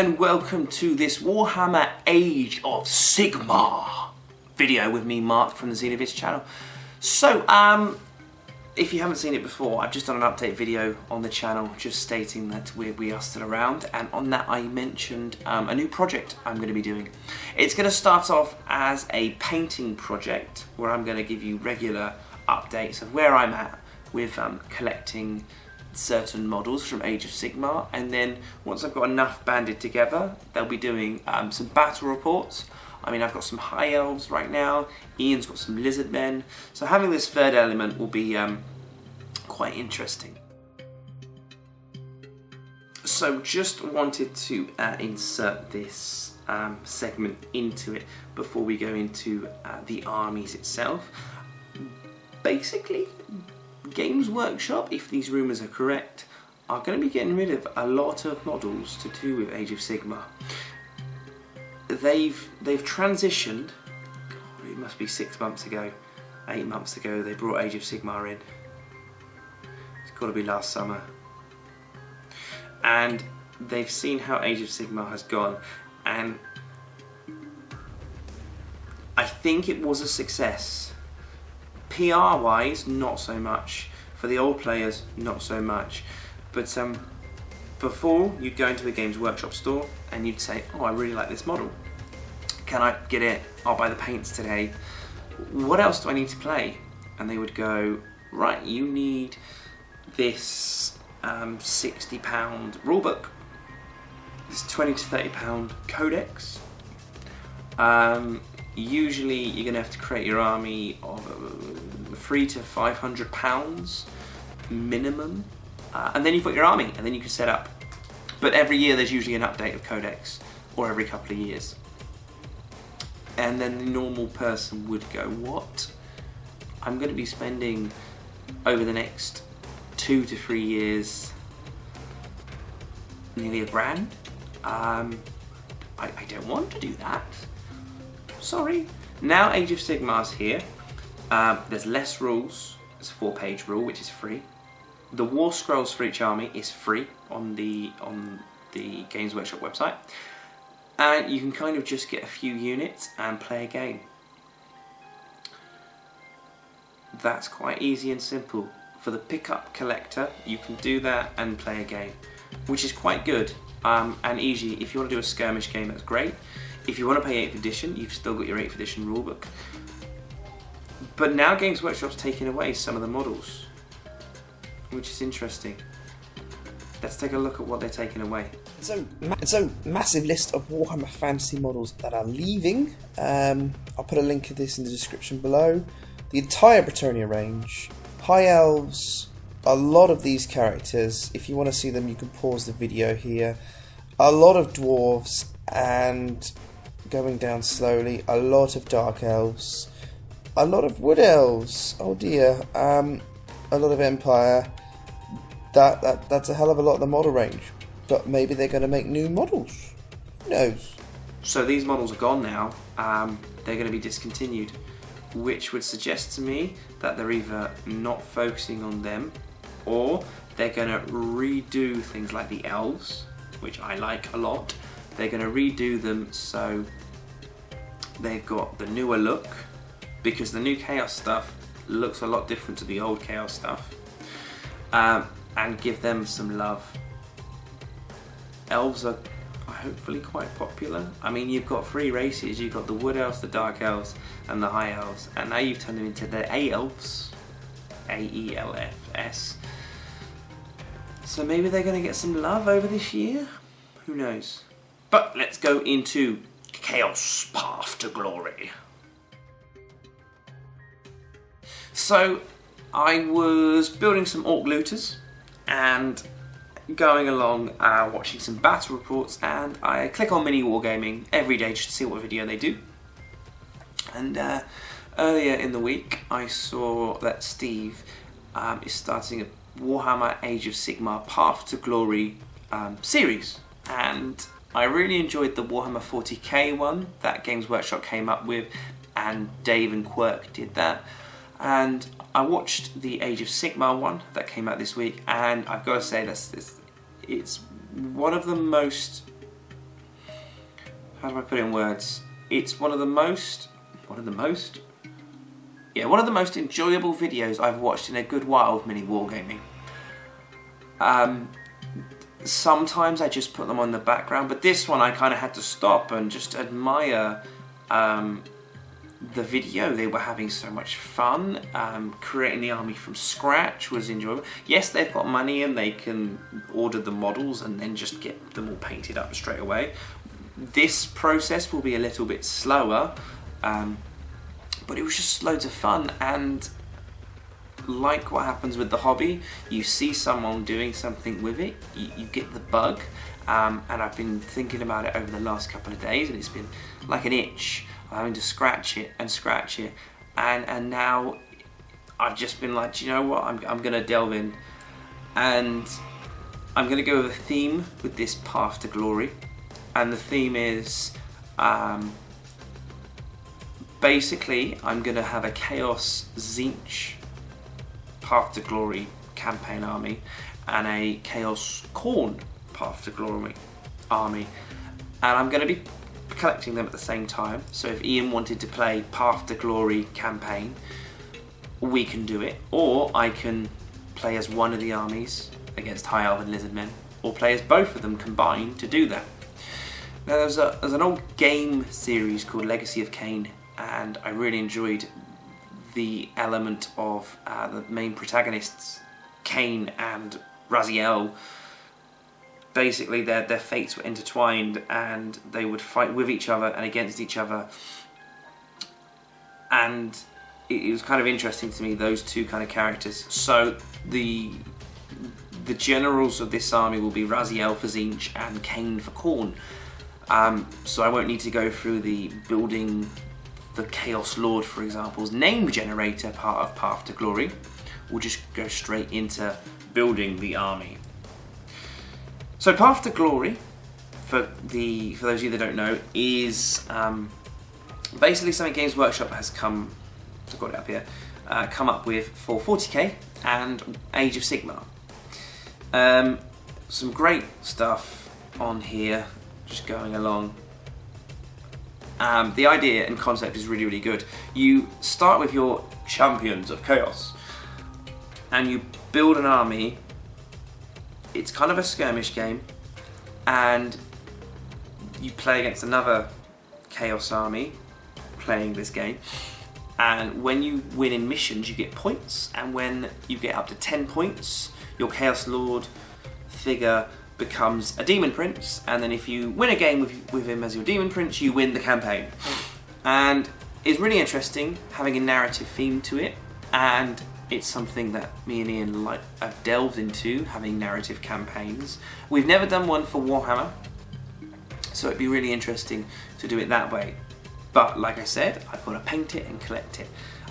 and welcome to this Warhammer Age of Sigmar video with me, Marc, from the Xenovids channel. So, if you haven't seen it before, I've just done an update video on the channel just stating that we are still around, and on that I mentioned a new project I'm going to be doing. It's going to start off as a painting project where I'm going to give you regular updates of where I'm at with collecting certain models from Age of Sigmar, and then once I've got enough banded together, they'll be doing some battle reports. I mean, I've got some high elves right now, Ian's got some lizard men, so having this third element will be quite interesting. So just wanted to insert this segment into it before we go into the armies itself. Basically, Games Workshop, if these rumours are correct, are going to be getting rid of a lot of models to do with Age of Sigmar. They've transitioned, God, it must be 6 months ago, 8 months ago, they brought Age of Sigmar in. It's got to be last summer. And they've seen how Age of Sigmar has gone, and I think it was a success. PR wise, not so much. For the old players, not so much. But before, you'd go into the Games Workshop store and you'd say, oh, I really like this model. Can I get it? I'll buy the paints today. What else do I need to play? And they would go, right, you need this £60 rulebook, this £20 to £30 codex. Usually you're going to have to create your army of £300 to £500 minimum, and then you've got your army, and then you can set up. But every year there's usually an update of codex, or every couple of years. And then the normal person would go, what? I'm going to be spending over the next 2 to 3 years nearly £1,000. I don't want to do that. Sorry. Now Age of Sigmar's here. There's less rules. There's a 4-page rule, which is free. The war scrolls for each army is free on the Games Workshop website, and you can kind of just get a few units and play a game. That's quite easy and simple. For the pickup collector, you can do that and play a game, which is quite good and easy. If you want to do a skirmish game, that's great. If you want to pay 8th edition, you've still got your 8th edition rulebook. But now Games Workshop's taking away some of the models, which is interesting. Let's take a look at what they're taking away. So massive list of Warhammer Fantasy models that are leaving. I'll put a link to this in the description below. The entire Bretonnia range, High Elves, a lot of these characters. If you want to see them, you can pause the video here. A lot of Dwarves, and going down slowly, a lot of Dark Elves, a lot of Wood Elves, oh dear, a lot of Empire. That's a hell of a lot of the model range, but maybe they're going to make new models, who knows. So these models are gone now, they're going to be discontinued, which would suggest to me that they're either not focusing on them, or they're going to redo things like the Elves, which I like a lot. They're going to redo them so they've got the newer look, because the new Chaos stuff looks a lot different to the old Chaos stuff, and give them some love. Elves are hopefully quite popular. I mean, you've got 3 races. You've got the Wood Elves, the Dark Elves, and the High Elves, and now you've turned them into the A-Elves, A-E-L-F-S. So maybe they're going to get some love over this year? Who knows? But let's go into Chaos Path to Glory. So I was building some Orc Looters and going along watching some battle reports, and I click on Mini Wargaming every day just to see what video they do. And earlier in the week I saw that Steve is starting a Warhammer Age of Sigmar Path to Glory series, and I really enjoyed the Warhammer 40k one that Games Workshop came up with, and Dave and Quirk did that. And I watched the Age of Sigmar one that came out this week, and I've got to say it's one of the most how do I put it in words? It's one of the most enjoyable videos I've watched in a good while of mini wargaming. Sometimes I just put them on the background, but this one I kind of had to stop and just admire the video. They were having so much fun. Creating the army from scratch was enjoyable. Yes, they've got money and they can order the models and then just get them all painted up straight away. This process will be a little bit slower, but it was just loads of fun. And like what happens with the hobby, you see someone doing something with it, you get the bug, and I've been thinking about it over the last couple of days, and it's been like an itch. I'm having to scratch it, and now I've just been like, do you know what, I'm going to delve in, and I'm going to go with a theme with this Path to Glory, and the theme is, basically, I'm going to have a Chaos Tzeentch Path to Glory campaign army and a Chaos Khorne Path to Glory army, and I'm going to be collecting them at the same time. So if Ian wanted to play Path to Glory campaign, we can do it, or I can play as one of the armies against High Elf and Lizardmen, or play as both of them combined to do that. Now there's an old game series called Legacy of Kain, and I really enjoyed the element of the main protagonists, Kain and Raziel. Basically their fates were intertwined and they would fight with each other and against each other, and it was kind of interesting to me, those two kind of characters. So the generals of this army will be Raziel for Tzeentch and Kain for Khorne. So I won't need to go through the building the Chaos Lord, for example's name generator part of Path to Glory. We'll just go straight into building the army. So Path to Glory, for those of you that don't know, is basically something Games Workshop has come up with for 40k and Age of Sigmar. Some great stuff on here, just going along. The idea and concept is really, really good. You start with your champions of chaos and you build an army. It's kind of a skirmish game, and you play against another chaos army playing this game, and when you win in missions you get points, and when you get up to 10 points your Chaos Lord figure becomes a Demon Prince, and then if you win a game with him as your Demon Prince, you win the campaign. And it's really interesting having a narrative theme to it, and it's something that me and Ian have delved into, having narrative campaigns. We've never done one for Warhammer, so it'd be really interesting to do it that way. But like I said, I've got to paint it and collect it.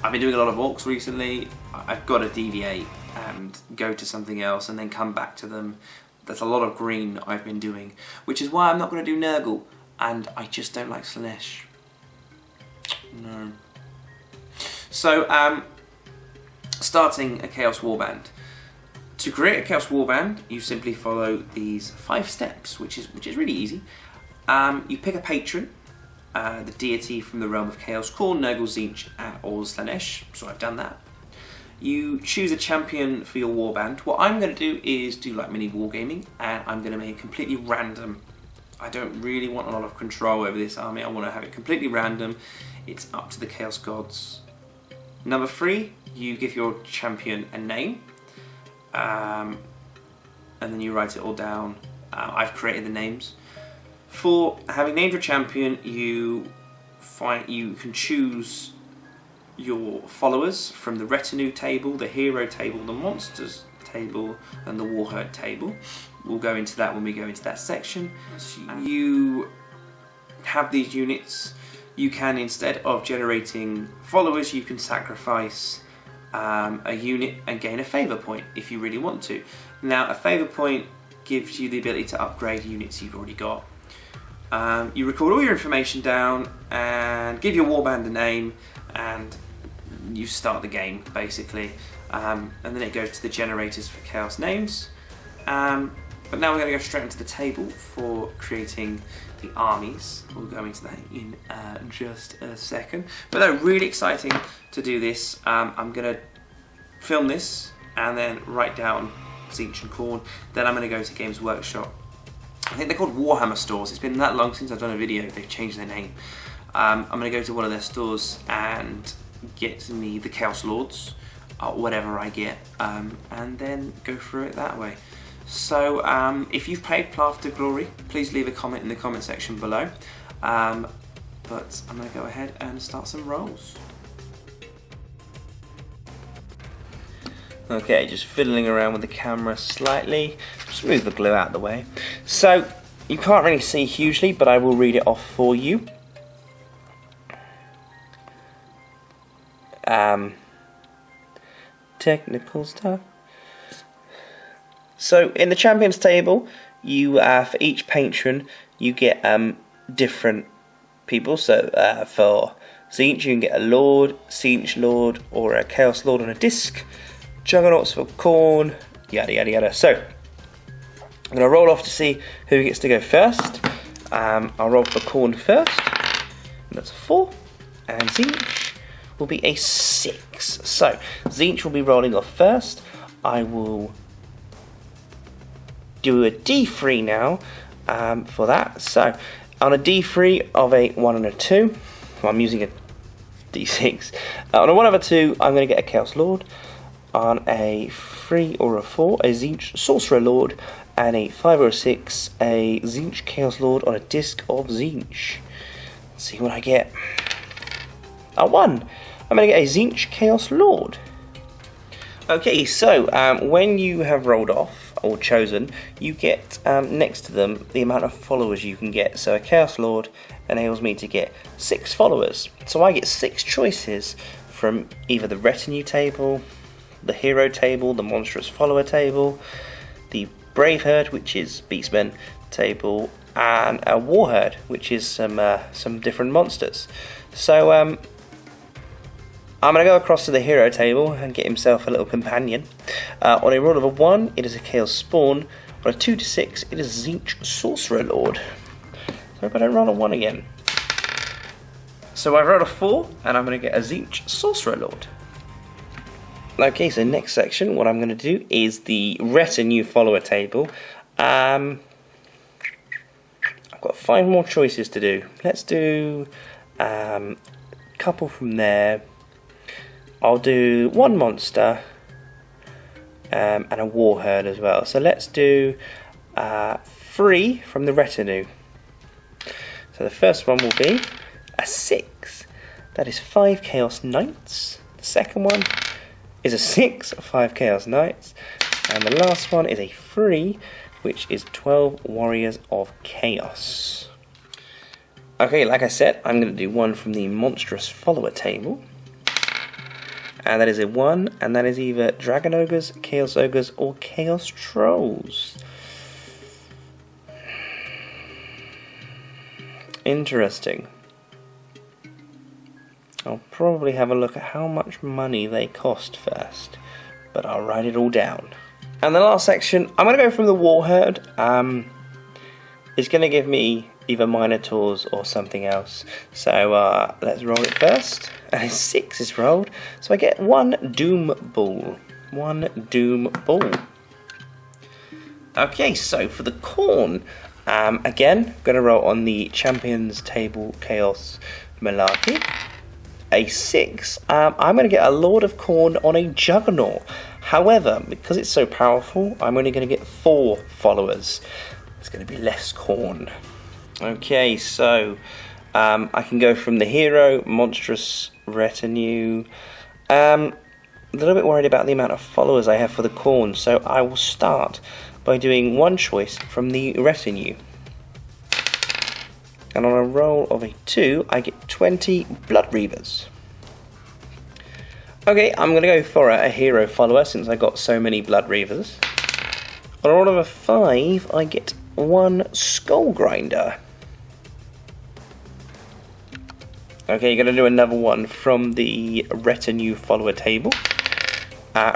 I've been doing a lot of orcs recently. I've got to deviate and go to something else and then come back to them. There's a lot of green I've been doing, which is why I'm not going to do Nurgle, and I just don't like Slaanesh. No. So, starting a Chaos Warband. To create a Chaos Warband, you simply follow these 5 steps, which is really easy. You pick a patron, the deity from the realm of Chaos, Khorne, Nurgle, Tzeentch, or Slaanesh, so I've done that. You choose a champion for your warband. What I'm going to do is do like mini wargaming, and I'm going to make it completely random. I don't really want a lot of control over this army. I want to have it completely random. It's up to the Chaos Gods. Number 3, you give your champion a name, and then you write it all down. I've created the names. For having named your champion, you can choose your followers from the retinue table, the hero table, the monsters table, and the warherd table. We'll go into that when we go into that section. You have these units. You can, instead of generating followers, you can sacrifice a unit and gain a favour point if you really want to. Now, a favour point gives you the ability to upgrade units you've already got. You record all your information down and give your warband a name, and you start the game basically, and then it goes to the generators for chaos names, and But now we're going to go straight into the table for creating the armies. We'll go into that in just a second. But no, really exciting to do this. I'm going to film this and then write down Tzeentch and Khorne. Then I'm going to go to Games Workshop. I think they're called Warhammer stores. It's been that long since I've done a video. They've changed their name. I'm going to go to one of their stores and get me the Chaos Lords, whatever I get, and then go through it that way. So if you've played Path to Glory, please leave a comment in the comment section below. But I'm going to go ahead and start some rolls. Okay, just fiddling around with the camera slightly. Just move the glue out of the way. So you can't really see hugely, but I will read it off for you. Technical stuff. So in the champions table, you for each patron you get different people. So for Tzeentch you can get a Lord, Tzeentch Lord, or a Chaos Lord on a disc. Juggernauts for Khorne, yada yada yada. So I'm going to roll off to see who gets to go first. I'll roll for Khorne first. That's a 4, and Tzeentch will be a 6. So Tzeentch will be rolling off first. I will do a D3 now for that. So on a D3 of a 1 and a 2, well, I'm using a D6. On a 1 of a 2, I'm going to get a Chaos Lord. On a 3 or a 4, a Tzeentch Sorcerer Lord, and a 5 or a 6, a Tzeentch Chaos Lord on a disc of Tzeentch. Let's see what I get. A 1. I'm going to get a Tzeentch Chaos Lord. Okay, so when you have rolled off or chosen, you get next to them the amount of followers you can get. So a Chaos Lord enables me to get 6 followers. So I get 6 choices from either the retinue table, the hero table, the monstrous follower table, the brave herd, which is beastmen table, and a war herd, which is some different monsters. So I'm going to go across to the hero table and get himself a little companion. On a roll of a 1, it is a Chaos Spawn. On a 2 to 6, it is Tzeentch Sorcerer Lord. So I hope I don't roll a 1 again. So I rolled a 4, and I'm going to get a Tzeentch Sorcerer Lord. Okay, so next section, what I'm going to do is the retinue follower table. I've got 5 more choices to do. Let's do a couple from there. I'll do 1 monster and a war herd as well. So let's do 3 from the retinue. So the first one will be a 6. That is 5 Chaos Knights. The second one is a 6, 5 Chaos Knights, and the last one is a 3, which is 12 Warriors of Chaos. Okay, like I said, I'm going to do 1 from the monstrous follower table, and that is a 1, and that is either Dragon Ogres, Chaos Ogres, or Chaos Trolls. Interesting. I'll probably have a look at how much money they cost first, but I'll write it all down. And the last section, I'm going to go from the war herd. It's going to give me either Minotaurs or something else. So let's roll it first. And a 6 is rolled, so I get 1 Doom Ball. 1 Doom Ball. Okay, so for the Khorne, again, going to roll on the Champions Table Chaos Malarkey. A 6, I'm going to get a Lord of Khorne on a Juggernaut. However, because it's so powerful, I'm only going to get 4 followers. It's going to be less Khorne. Okay, so I can go from the hero, monstrous retinue. A little bit worried about the amount of followers I have for the Khorne, so I will start by doing 1 choice from the retinue. And on a roll of a 2, I get 20 Blood Reavers. Okay, I'm going to go for a hero follower since I got so many Blood Reavers. On a roll of a 5, I get 1 Skull Grinder. Okay, you're going to do another one from the retinue follower table.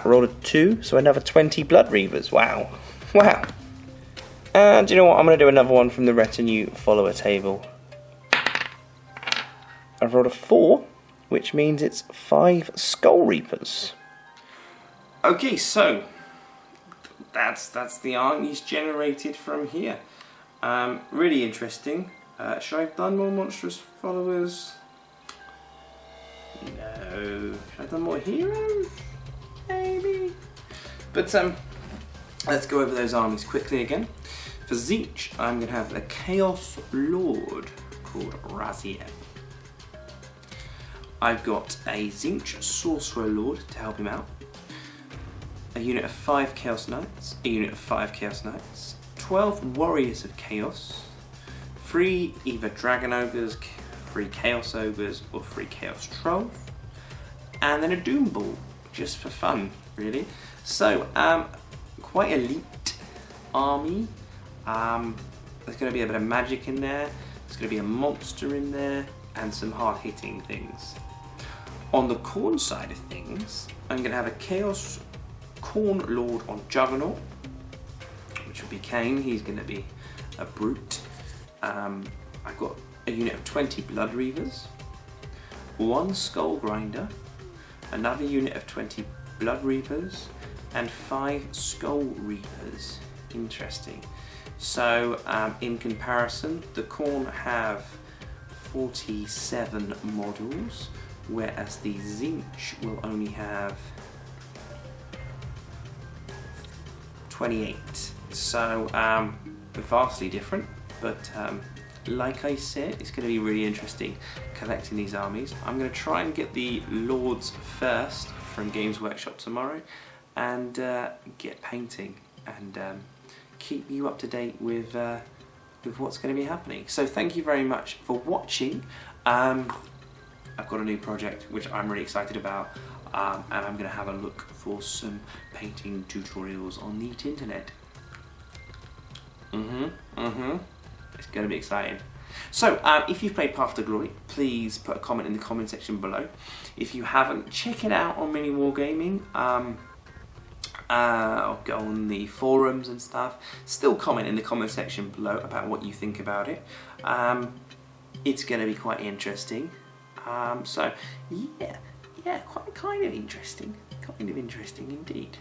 Roll a 2, so another 20 Blood Reavers. Wow. Wow. And you know what, I'm going to do another one from the retinue follower table. I've rolled a 4, which means it's 5 Skull Reapers. Okay, so that's the armies generated from here. Really interesting. Should I have done more monstrous followers? No. Should I have done more heroes? Maybe. But let's go over those armies quickly again. For Tzeentch, I'm going to have a Chaos Lord called Raziel. I've got a Tzeentch Sorcerer Lord to help him out. A unit of 5 Chaos Knights, a unit of 5 Chaos Knights, 12 Warriors of Chaos, 3 either Dragon Ogres, 3 Chaos Ogres, or 3 Chaos Trolls, and then a Doom Ball, just for fun, really. So, quite elite army. There's going to be a bit of magic in there, there's going to be a monster in there, and some hard-hitting things. On the Khorne side of things, I'm going to have a Chaos Khorne Lord on Juggernaut, which will be Kane. He's going to be a brute. I've got a unit of 20 Blood Reavers, 1 Skull Grinder, another unit of 20 Blood Reapers, and 5 Skull Reapers. Interesting. So in comparison, the Khorne have 47 models, whereas the Tzeentch will only have 28. So vastly different, but like I said, it's going to be really interesting collecting these armies. I'm going to try and get the Lords first from Games Workshop tomorrow, and get painting and keep you up to date with what's going to be happening. So thank you very much for watching. I've got a new project which I'm really excited about, and I'm going to have a look for some painting tutorials on the internet. It's going to be exciting. So, if you've played Path to Glory, please put a comment in the comment section below. If you haven't, check it out on Mini Wargaming. Or go on the forums and stuff. Still comment in the comment section below about what you think about it. It's going to be quite interesting. So, yeah, quite kind of interesting indeed.